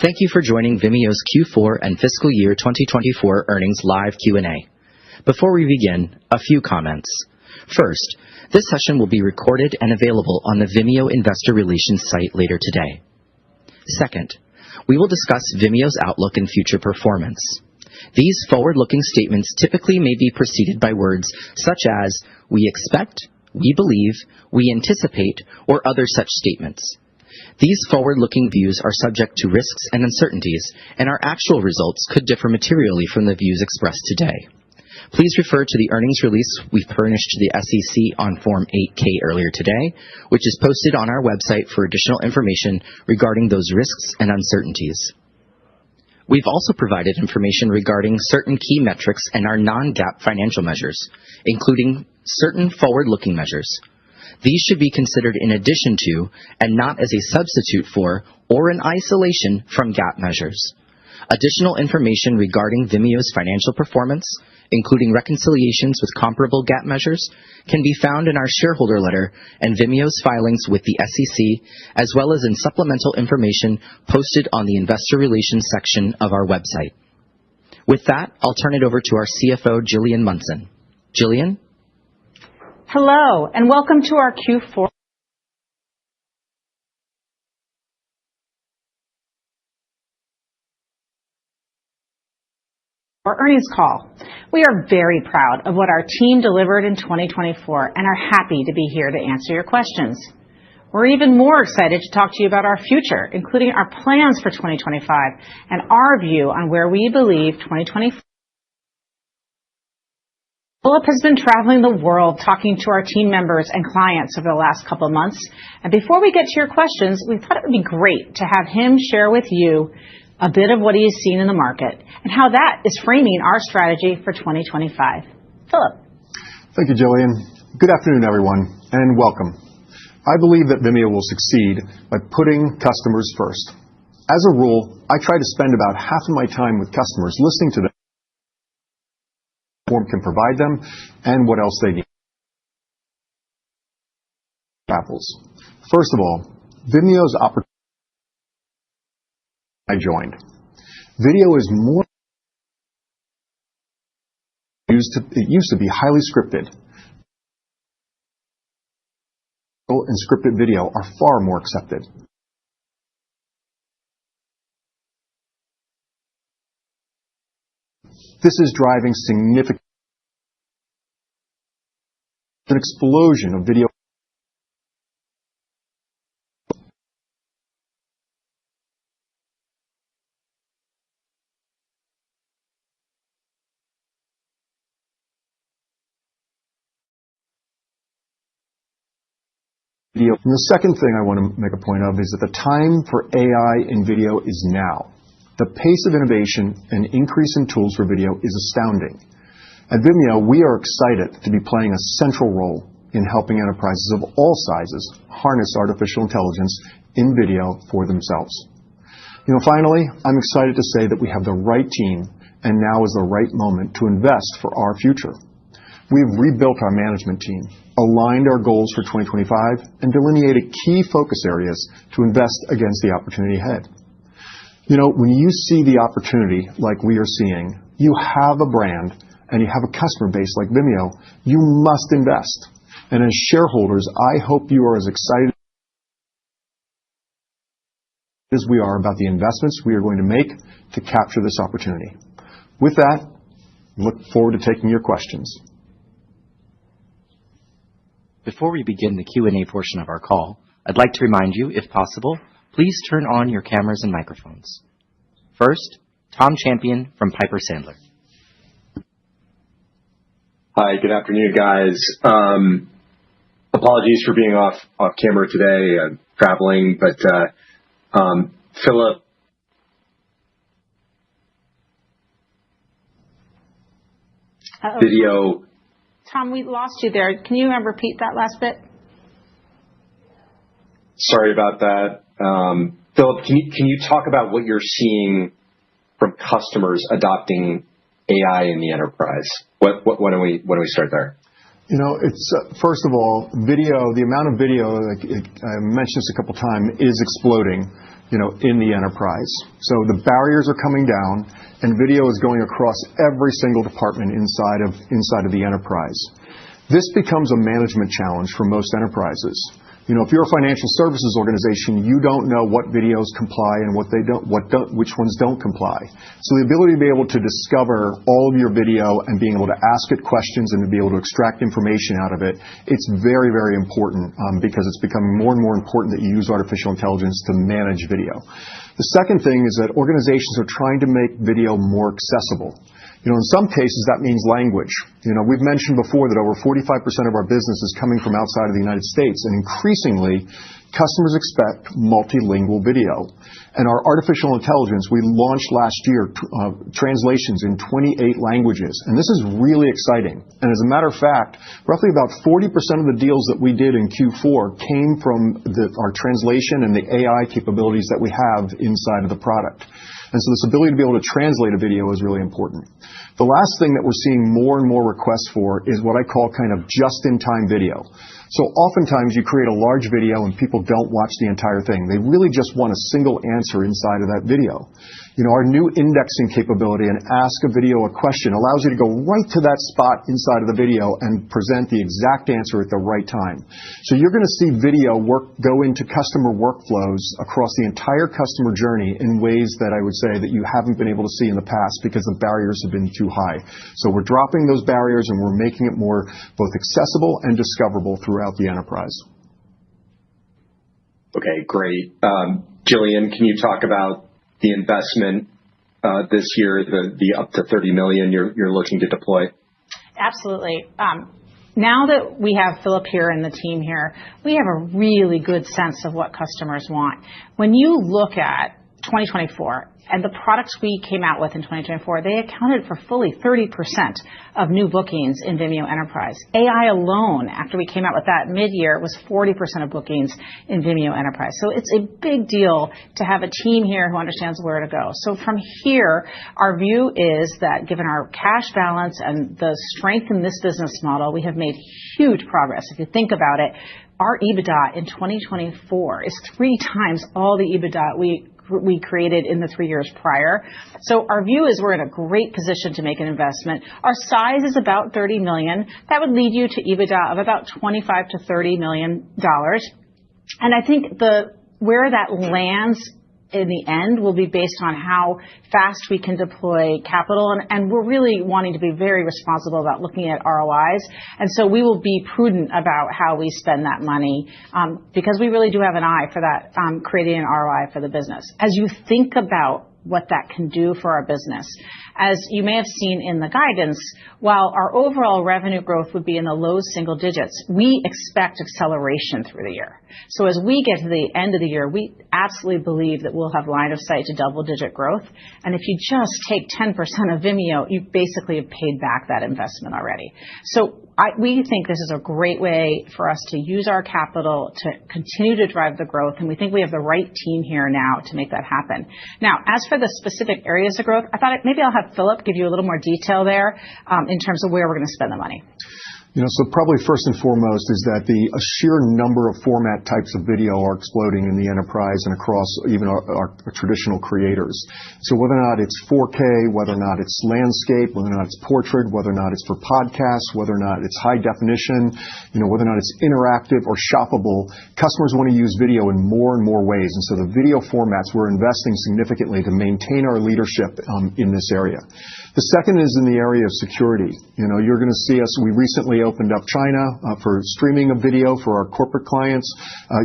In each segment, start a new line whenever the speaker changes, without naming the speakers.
Thank you for joining Vimeo's Q4 and fiscal year 2024 earnings live Q&A. Before we begin, a few comments. First, this session will be recorded and available on the Vimeo Investor Relations site later today. Second, we will discuss Vimeo's outlook and future performance. These forward-looking statements typically may be preceded by words such as "we expect," "we believe," "we anticipate," or other such statements. These forward-looking views are subject to risks and uncertainties, and our actual results could differ materially from the views expressed today. Please refer to the earnings release we furnished to the SEC on Form 8-K earlier today, which is posted on our website for additional information regarding those risks and uncertainties. We've also provided information regarding certain key metrics and our non-GAAP financial measures, including certain forward-looking measures. These should be considered in addition to, and not as a substitute for, or in isolation from GAAP measures. Additional information regarding Vimeo's financial performance, including reconciliations with comparable GAAP measures, can be found in our shareholder letter and Vimeo's filings with the SEC, as well as in supplemental information posted on the Investor Relations section of our website. With that, I'll turn it over to our CFO, Gillian Munson. Gillian?
Hello, and welcome to our Q4 earnings call. We are very proud of what our team delivered in 2024 and are happy to be here to answer your questions. We're even more excited to talk to you about our future, including our plans for 2025 and our view on where we believe 2024. Philip has been traveling the world talking to our team members and clients over the last couple of months. And before we get to your questions, we thought it would be great to have him share with you a bit of what he has seen in the market and how that is framing our strategy for 2025. Philip.
Thank you, Jillian. Good afternoon, everyone, and welcome. I believe that Vimeo will succeed by putting customers first. As a rule, I try to spend about half of my time with customers listening to them, what can provide them, and what else they need. First of all, Vimeo's opportunity. I joined. Video is more. It used to be highly scripted. And scripted video are far more accepted. This is driving significant an explosion of video. And the second thing I want to make a point of is that the time for AI in video is now. The pace of innovation and increase in tools for video is astounding. At Vimeo, we are excited to be playing a central role in helping enterprises of all sizes harness artificial intelligence in video for themselves. Finally, I'm excited to say that we have the right team, and now is the right moment to invest for our future. We've rebuilt our management team, aligned our goals for 2025, and delineated key focus areas to invest against the opportunity ahead. When you see the opportunity like we are seeing, you have a brand and you have a customer base like Vimeo, you must invest. And as shareholders, I hope you are as excited as we are about the investments we are going to make to capture this opportunity. With that, I look forward to taking your questions.
Before we begin the Q&A portion of our call, I'd like to remind you, if possible, please turn on your cameras and microphones. First, Tom Champion from Piper Sandler.
Hi, good afternoon, guys. Apologies for being off camera today. I'm traveling, but Philip. Video.
Tom, we lost you there. Can you repeat that last bit?
Sorry about that. Philip, can you talk about what you're seeing from customers adopting AI in the enterprise? Why don't we start there?
It's first of all, video. The amount of video, I mentioned this a couple times, is exploding. in the enterprise. So the barriers are coming down, and video is going across every single department inside of the enterprise. This becomes a management challenge for most enterprises. If you're a financial services organization, you don't know what videos comply and which ones don't comply. So the ability to be able to discover all of your video and being able to ask it questions and to be able to extract information out of it, it's very, very important because it's becoming more and more important that you use artificial intelligence to manage video. The second thing is that organizations are trying to make video more accessible. In some cases, that means language. We've mentioned before that over 45% of our business is coming from outside of the United States, and increasingly, customers expect multilingual video. And our artificial intelligence, we launched last year translations in 28 languages, and this is really exciting. And as a matter of fact, roughly about 40% of the deals that we did in Q4 came from our translation and the AI capabilities that we have inside of the product. And so this ability to be able to translate a video is really important. The last thing that we're seeing more and more requests for is what I call kind of just-in-time video. So oftentimes you create a large video and people don't watch the entire thing. They really just want a single answer inside of that video. Our new indexing capability and ask a video a question allows you to go right to that spot inside of the video and present the exact answer at the right time. So you're going to see video go into customer workflows across the entire customer journey in ways that I would say that you haven't been able to see in the past because the barriers have been too high. So we're dropping those barriers and we're making it more both accessible and discoverable throughout the enterprise.
Okay, great. Jillian, can you talk about the investment this year, the up to $30 million you're looking to deploy?
Absolutely. Now that we have Philip here and the team here, we have a really good sense of what customers want. When you look at 2024 and the products we came out with in 2024, they accounted for fully 30% of new bookings in Vimeo Enterprise. AI alone, after we came out with that mid-year, was 40% of bookings in Vimeo Enterprise. So it's a big deal to have a team here who understands where to go. So from here, our view is that given our cash balance and the strength in this business model, we have made huge progress. If you think about it, our EBITDA in 2024 is 3 times all the EBITDA we created in the 3 years prior. So our view is we're in a great position to make an investment. Our size is about $30 million. That would lead you to EBITDA of about $25 to $30 million. And I think where that lands in the end will be based on how fast we can deploy capital. And we're really wanting to be very responsible about looking at ROIs. And so we will be prudent about how we spend that money because we really do have an eye for that, creating an ROI for the business. As you think about what that can do for our business, as you may have seen in the guidance, while our overall revenue growth would be in the low single digits, we expect acceleration through the year. So as we get to the end of the year, we absolutely believe that we'll have line of sight to double-digit growth. And if you just take 10% of Vimeo, you basically have paid back that investment already. So we think this is a great way for us to use our capital to continue to drive the growth. And we think we have the right team here now to make that happen. Now, as for the specific areas of growth, I thought maybe I'll have Philip give you a little more detail there in terms of where we're going to spend the money.
So probably first and foremost is that the sheer number of format types of video are exploding in the enterprise and across even our traditional creators. So whether or not it's 4K, whether or not it's landscape, whether or not it's portrait, whether or not it's for podcasts, whether or not it's high definition, whether or not it's interactive or shoppable, customers want to use video in more and more ways. And so the video formats, we're investing significantly to maintain our leadership in this area. The second is in the area of security. You're going to see us, we recently opened up China for streaming of video for our corporate clients.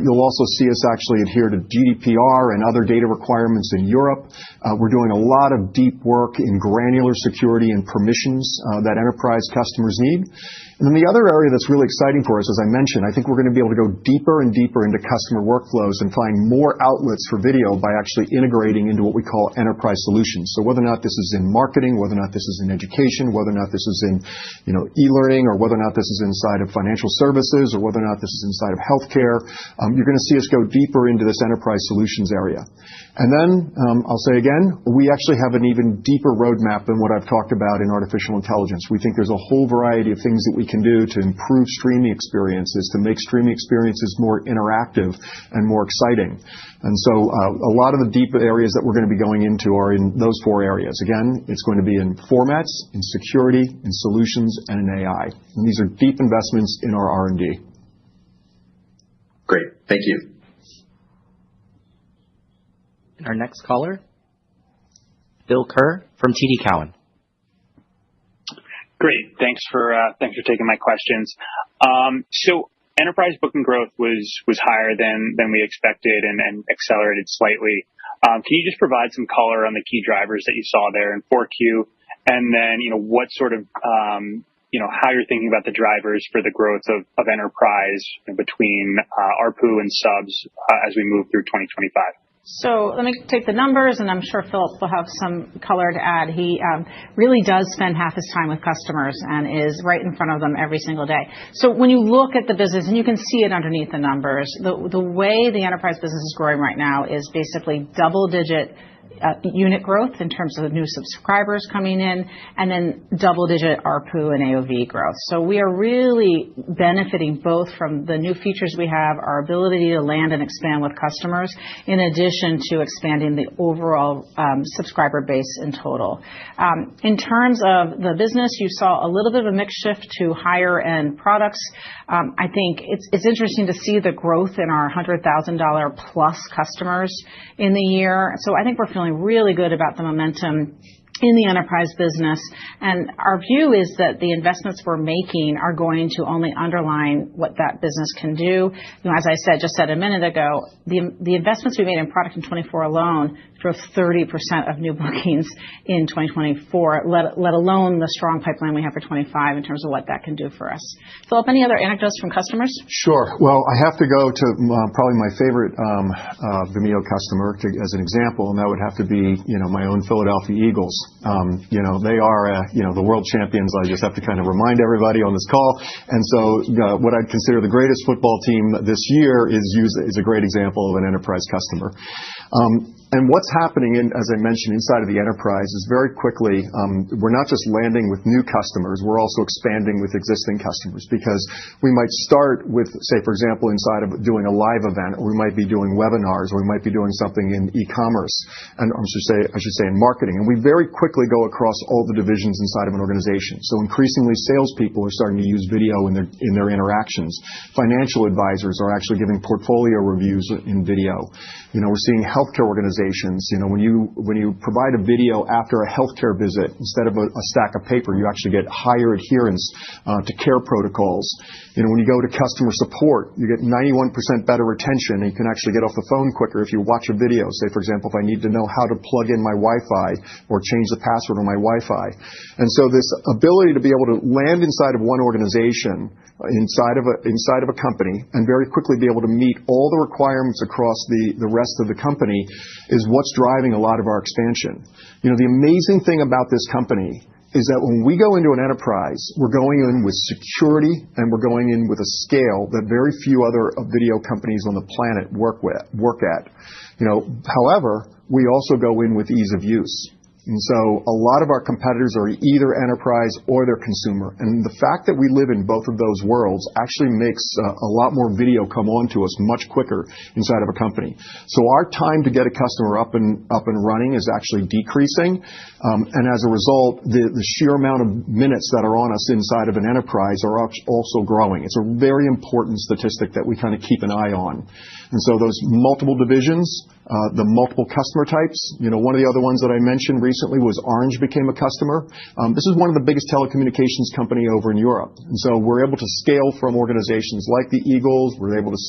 You'll also see us actually adhere to GDPR and other data requirements in Europe. We're doing a lot of deep work in granular security and permissions that enterprise customers need. And then the other area that's really exciting for us, as I mentioned, I think we're going to be able to go deeper and deeper into customer workflows and find more outlets for video by actually integrating into what we call enterprise solutions. So whether or not this is in marketing, whether or not this is in education, whether or not this is in e-learning, or whether or not this is inside of financial services, or whether or not this is inside of healthcare, you're going to see us go deeper into this enterprise solutions area. And then I'll say again, we actually have an even deeper roadmap than what I've talked about in artificial intelligence. We think there's a whole variety of things that we we can do to improve streaming experiences, to make streaming experiences more interactive and more exciting. And so a lot of the deep areas that we're going to be going into are in those 4 areas. Again, it's going to be in formats, in security, in solutions, and in AI. And these are deep investments in our R&D.
Great. Thank you.
And our next caller, Bill Kerr from TD Cowen.
Great. Thanks for taking my questions. So enterprise booking growth was higher than we expected and accelerated slightly. Can you just provide some color on the key drivers that you saw there in 4Q? And then, what sort of, how you're thinking about the drivers for the growth of enterprise between ARPU and subs as we move through 2025?
So let me take the numbers, and I'm sure Philip will have some color to add. He really does spend half his time with customers and is right in front of them every single day. So when you look at the business, and you can see it underneath the numbers, the way the enterprise business is growing right now is basically double-digit unit growth in terms of new subscribers coming in, and then double-digit ARPU and AOV growth. So we are really benefiting both from the new features we have, our ability to land and expand with customers, in addition to expanding the overall subscriber base in total. In terms of the business, you saw a little bit of a mix shift to higher-end products. I think it's interesting to see the growth in our $100,000 plus customers in the year. So I think we're feeling really good about the momentum in the enterprise business. And our view is that the investments we're making are going to only underline what that business can do. As I just said a minute ago, the investments we made in product in 2024 alone drove 30% of new bookings in 2024, let alone the strong pipeline we have for 25 in terms of what that can do for us. Philip, any other anecdotes from customers?
Sure. Well, I have to go to probably my favorite Vimeo customer as an example, and that would have to be, my own Philadelphia Eagles. They are, the world champions. I just have to kind of remind everybody on this call. And so what I'd consider the greatest football team this year is a great example of an enterprise customer. And what's happening, as I mentioned, inside of the enterprise is very quickly, we're not just landing with new customers, we're also expanding with existing customers, because we might start with, say, for example, inside of doing a live event, or we might be doing webinars, or we might be doing something in e-commerce, and I should say in marketing. And we very quickly go across all the divisions inside of an organization. So increasingly, salespeople are starting to use video in their interactions. Financial advisors are actually giving portfolio reviews in video. We're seeing healthcare organizations. When you provide a video after a healthcare visit, instead of a stack of paper, you actually get higher adherence to care protocols. When you go to customer support, you get 91% better retention, and you can actually get off the phone quicker if you watch a video. Say, for example, if I need to know how to plug in my Wi-Fi or change the password on my Wi-Fi. And so this ability to be able to land inside of one organization, inside of a company, and very quickly be able to meet all the requirements across the rest of the company is what's driving a lot of our expansion. The amazing thing about this company is that when we go into an enterprise, we're going in with security, and we're going in with a scale that very few other video companies on the planet work at. However, we also go in with ease of use. And so a lot of our competitors are either enterprise or they're consumer. And the fact that we live in both of those worlds actually makes a lot more video come on to us much quicker inside of a company. So our time to get a customer up and running is actually decreasing. And as a result, the sheer amount of minutes that are on us inside of an enterprise are also growing. It's a very important statistic that we kind of keep an eye on. And so those multiple divisions, the multiple customer types, one of the other ones that I mentioned recently was Orange became a customer. This is one of the biggest telecommunications company over in Europe. And so we're able to scale from organizations like the Eagles. We're able to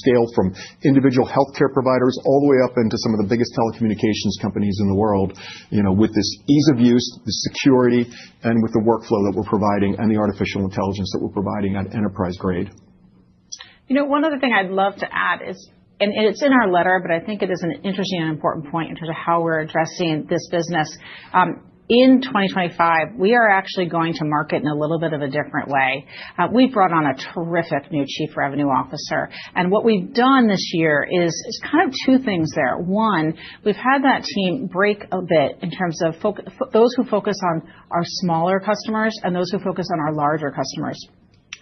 scale from individual healthcare providers all the way up into some of the biggest telecommunications companies in the world, with this ease of use, the security, and with the workflow that we're providing and the artificial intelligence that we're providing at enterprise grade.
One other thing I'd love to add is, and it's in our letter, but I think it is an interesting and important point in terms of how we're addressing this business. in 2025, we are actually going to market in a little bit of a different way. We've brought on a terrific new Chief Revenue Officer. And what we've done this year is kind of two things there. One, we've had that team break a bit in terms of those who focus on our smaller customers and those who focus on our larger customers.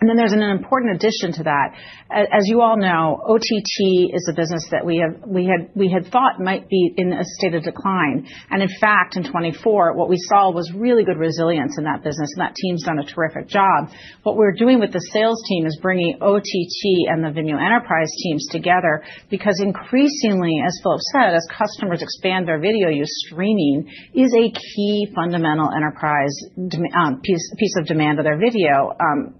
And then there's an important addition to that. As you all know, OTT is a business that we had thought might be in a state of decline. And in fact, in 24, what we saw was really good resilience in that business, and that team's done a terrific job. What we're doing with the sales team is bringing OTT and the Vimeo Enterprise teams together, because increasingly, as Philip said, as customers expand their video use, streaming is a key fundamental enterprise piece of demand of their video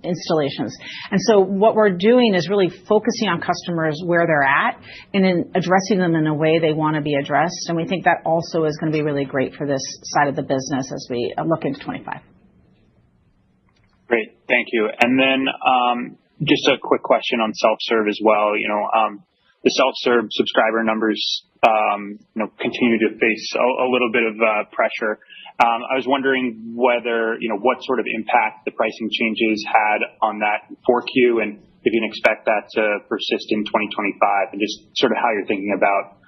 installation. And so what we're doing is really focusing on customers where they're at and in addressing them in a way they want to be addressed. And we think that also is going to be really great for this side of the business as we look into 25.
Great. Thank you. And then just a quick question on self-serve as well. The self-serve subscriber numbers continue to face a little bit of pressure. I was wondering whether, what sort of impact the pricing changes had on that 4Q, and if you can expect that to persist in 2025, and just sort of how you're thinking about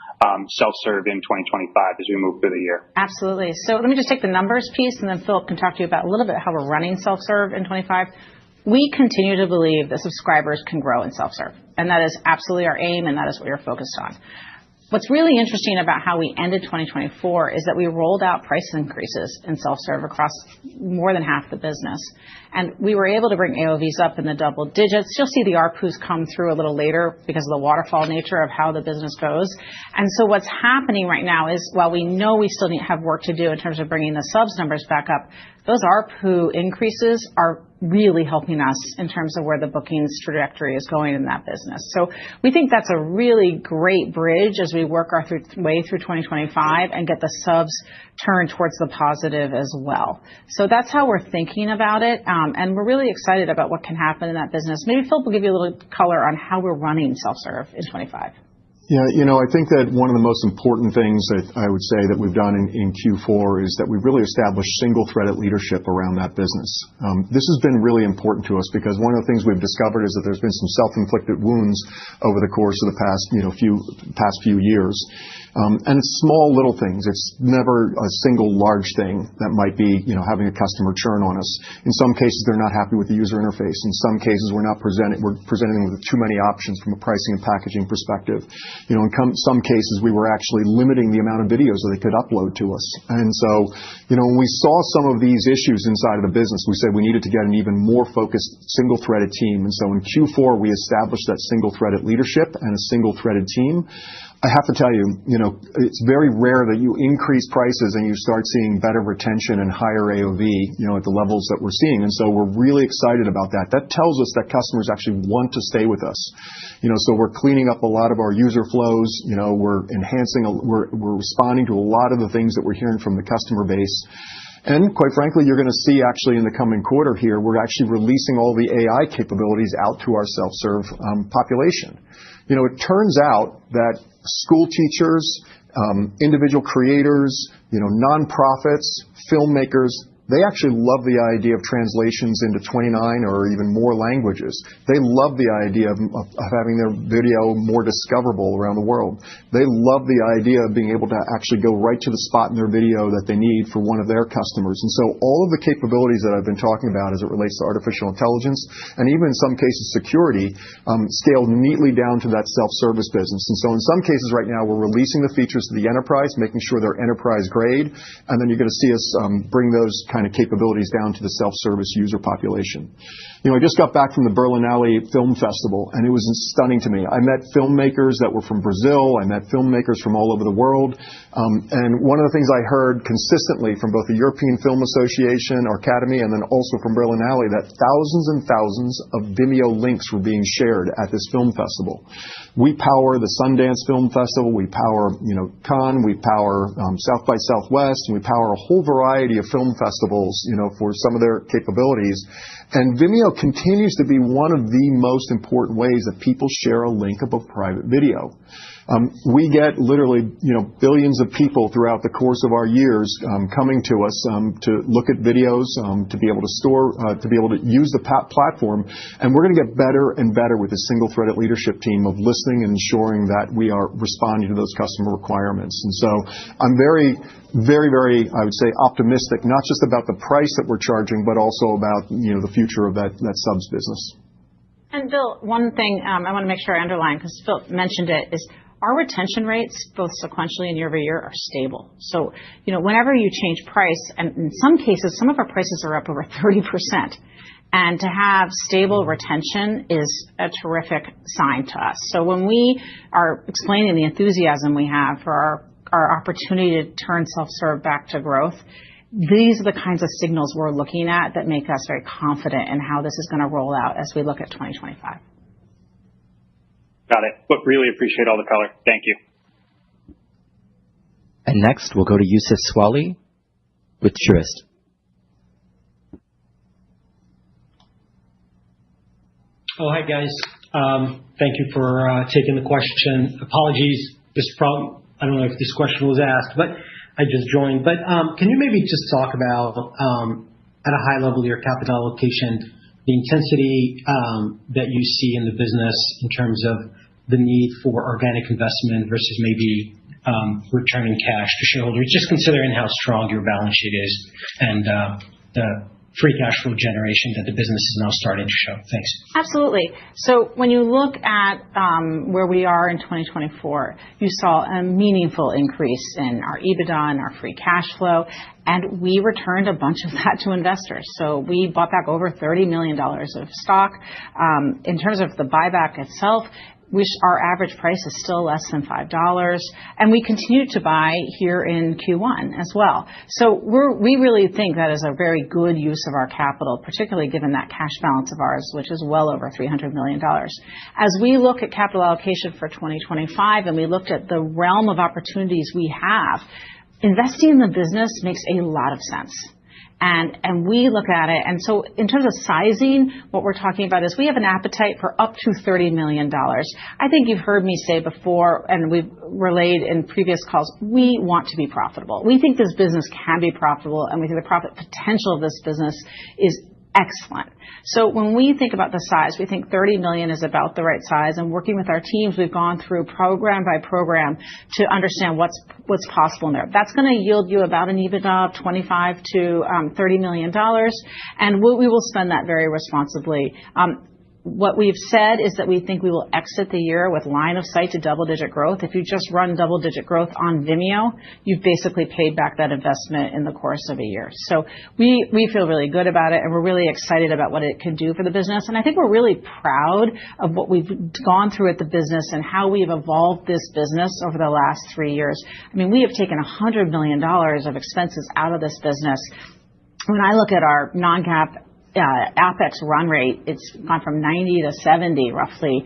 self-serve in 2025 as we move through the year.
Absolutely. So let me just take the numbers piece, and then Philip can talk to you about a little bit how we're running self-serve in 25. We continue to believe that subscribers can grow in self-serve, and that is absolutely our aim, and that is what we're focused on. What's really interesting about how we ended 2024 is that we rolled out price increases in self-serve across more than half the business. And we were able to bring AOVs up in the double digits. You'll see the ARPUs come through a little later because of the waterfall nature of how the business goes. And so what's happening right now is, while we know we still have work to do in terms of bringing the subs numbers back up, those ARPU increases are really helping us in terms of where the bookings trajectory is going in that business. So we think that's a really great bridge as we work our way through 2025 and get the subs turned towards the positive as well. So that's how we're thinking about it. And we're really excited about what can happen in that business. Maybe Philip will give you a little color on how we're running self-serve in 25.
Yeah, I think that one of the most important things that I would say that we've done in Q4 is that we've really established single-threaded leadership around that business. This has been really important to us because one of the things we've discovered is that there's been some self-inflicted wounds over the course of the past few years. And it's small little things. It's never a single large thing that might be, having a customer churn on us. In some cases, they're not happy with the user interface. In some cases, we're presenting them with too many options from a pricing and packaging perspective. In some cases, we were actually limiting the amount of videos that they could upload to us. And so, when we saw some of these issues inside of the business, we said we needed to get an even more focused single-threaded team. And so in Q4, we established that single-threaded leadership and a single-threaded team. I have to tell you, it's very rare that you increase prices and you start seeing better retention and higher AOV, at the levels that we're seeing. And so we're really excited about that. That tells us that customers actually want to stay with us. So we're cleaning up a lot of our user flows. We're enhancing, we're responding to a lot of the things that we're hearing from the customer base. And quite frankly, you're going to see actually in the coming quarter here, we're actually releasing all the AI capabilities out to our self-serve population. It turns out that school teachers, individual creators, nonprofits, filmmakers, they actually love the idea of translations into 29 or even more languages. They love the idea of having their video more discoverable around the world. They love the idea of being able to actually go right to the spot in their video that they need for one of their customers. And so all of the capabilities that I've been talking about as it relates to artificial intelligence, and even in some cases security, scale neatly down to that self-service business. And so in some cases right now, we're releasing the features to the enterprise, making sure they're enterprise grade, and then you're going to see us bring those kind of capabilities down to the self-service user population. I just got back from the Berlinale Film Festival, and it was stunning to me. I met filmmakers that were from Brazil. I met filmmakers from all over the world. And one of the things I heard consistently from both the European Film Association, or Academy, and then also from Berlinale, that thousands and thousands of Vimeo links were being shared at this film festival. We power the Sundance Film Festival. We power, Cannes. We power South by Southwest. And we power a whole variety of film festivals, for some of their capabilities. And Vimeo continues to be one of the most important ways that people share a link of a private video. We get literally, billions of people throughout the course of our years coming to us to look at videos, to be able to store, to be able to use the platform. And we're going to get better and better with a single-threaded leadership team of listening and ensuring that we are responding to those customer requirements. And so I'm very, very, very, I would say, optimistic, not just about the price that we're charging, but also about, the future of that subs business.
And Bill, one thing I want to make sure I underline, because Phil mentioned it, is our retention rates, both sequentially and year over year, are stable. So, whenever you change price, and in some cases, some of our prices are up over 30%. And to have stable retention is a terrific sign to us. So when we are explaining the enthusiasm we have for our opportunity to turn self-serve back to growth, these are the kinds of signals we're looking at that make us very confident in how this is going to roll out as we look at 2025.
Got it. Look, really appreciate all the color. Thank you.
And next, we'll go to Youssef Squali with Truist.
Oh, hi, guys. Thank you for taking the question. Apologies. I don't know if this question was asked, but I just joined. But can you maybe just talk about, at a high level, your capital allocation, the intensity that you see in the business in terms of the need for organic investment versus maybe returning cash to shareholders, just considering how strong your balance sheet is and the free cash flow generation that the business is now starting to show. Thanks.
Absolutely. So when you look at where we are in 2024, you saw a meaningful increase in our EBITDA and our free cash flow, and we returned a bunch of that to investors. So we bought back over $30 million of stock. In terms of the buyback itself, which our average price is still less than $5, and we continue to buy here in Q1 as well. So we really think that is a very good use of our capital, particularly given that cash balance of ours, which is well over $300 million. As we look at capital allocation for 2025, and we looked at the realm of opportunities we have, investing in the business makes a lot of sense. And we look at it. And so in terms of sizing, what we're talking about is we have an appetite for up to $30 million. I think you've heard me say before, and we've relayed in previous calls, we want to be profitable. We think this business can be profitable, and we think the profit potential of this business is excellent. So when we think about the size, we think 30 million is about the right size. And working with our teams, we've gone through program by program to understand what's possible in there. That's going to yield you about an EBITDA of $25 to $30 million. And we will spend that very responsibly. What we've said is that we think we will exit the year with line of sight to double-digit growth. If you just run double-digit growth on Vimeo, you've basically paid back that investment in the course of a year. So we feel really good about it, and we're really excited about what it can do for the business. And I think we're really proud of what we've gone through at the business and how we've evolved this business over the last 3 years. I mean, we have taken $100 million of expenses out of this business. When I look at our non-GAAP OpEx run rate, it's gone from 90 to 70 roughly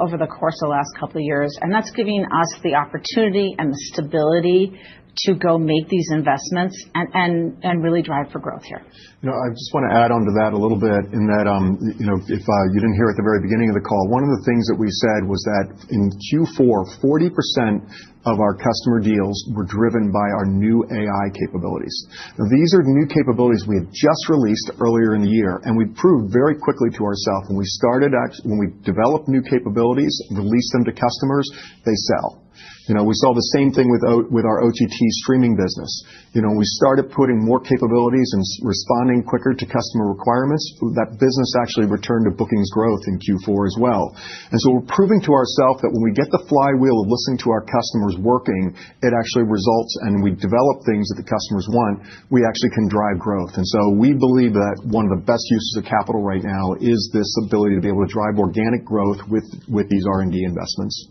over the course of the last couple of years. And that's giving us the opportunity and the stability to go make these investments and really drive for growth here.
I just want to add on to that a little bit in that, if you didn't hear at the very beginning of the call, one of the things that we said was that in Q4, 40% of our customer deals were driven by our new AI capabilities. Now, these are new capabilities we had just released earlier in the year, and we proved very quickly to ourselves when we developed new capabilities, released them to customers, they sell. We saw the same thing with our OTT streaming business. We started putting more capabilities and responding quicker to customer requirements. That business actually returned to bookings growth in Q4 as well. And so we're proving to ourselves that when we get the flywheel of listening to our customers working, it actually results, and we develop things that the customers want, we actually can drive growth. And so we believe that one of the best uses of capital right now is this ability to be able to drive organic growth with these R&D investments.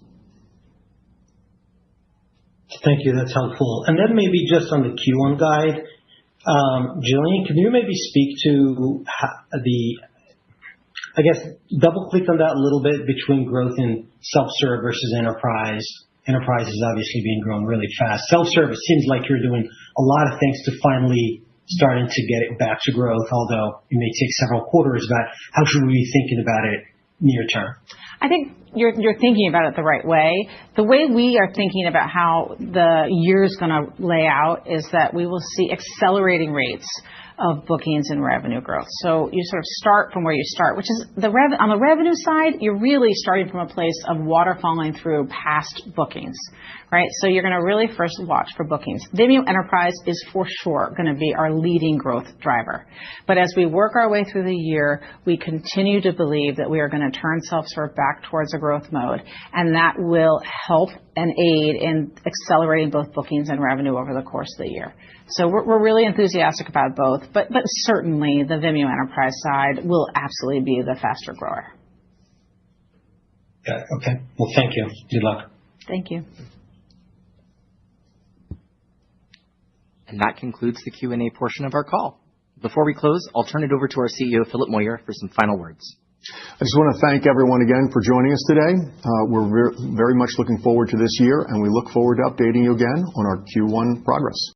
Thank you. That's helpful. And then maybe just on the Q1 guide, Jillian, can you maybe speak to double-click on that a little bit between growth in self-serve versus enterprise? Enterprise is obviously being grown really fast. Self-serve, it seems like you're doing a lot of things to finally starting to get it back to growth, although it may take several quarters. But how should we be thinking about it near term?
I think you're thinking about it the right way. The way we are thinking about how the year is going to lay out is that we will see accelerating rates of bookings and revenue growth. So you sort of start from where you start, which is on the revenue side, you're really starting from a place of waterfalling through past bookings, right? So you're going to really first watch for bookings. Vimeo Enterprise is for sure going to be our leading growth driver. But as we work our way through the year, we continue to believe that we are going to turn self-serve back towards a growth mode, and that will help and aid in accelerating both bookings and revenue over the course of the year. So we're really enthusiastic about both, but certainly the Vimeo Enterprise side will absolutely be the faster grower.
Yeah, okay. Well, thank you. Good luck.
Thank you.
And that concludes the Q&A portion of our call. Before we close, I'll turn it over to our CEO, Philip Moyer, for some final words.
I just want to thank everyone again for joining us today. We're very much looking forward to this year, and we look forward to updating you again on our Q1 progress.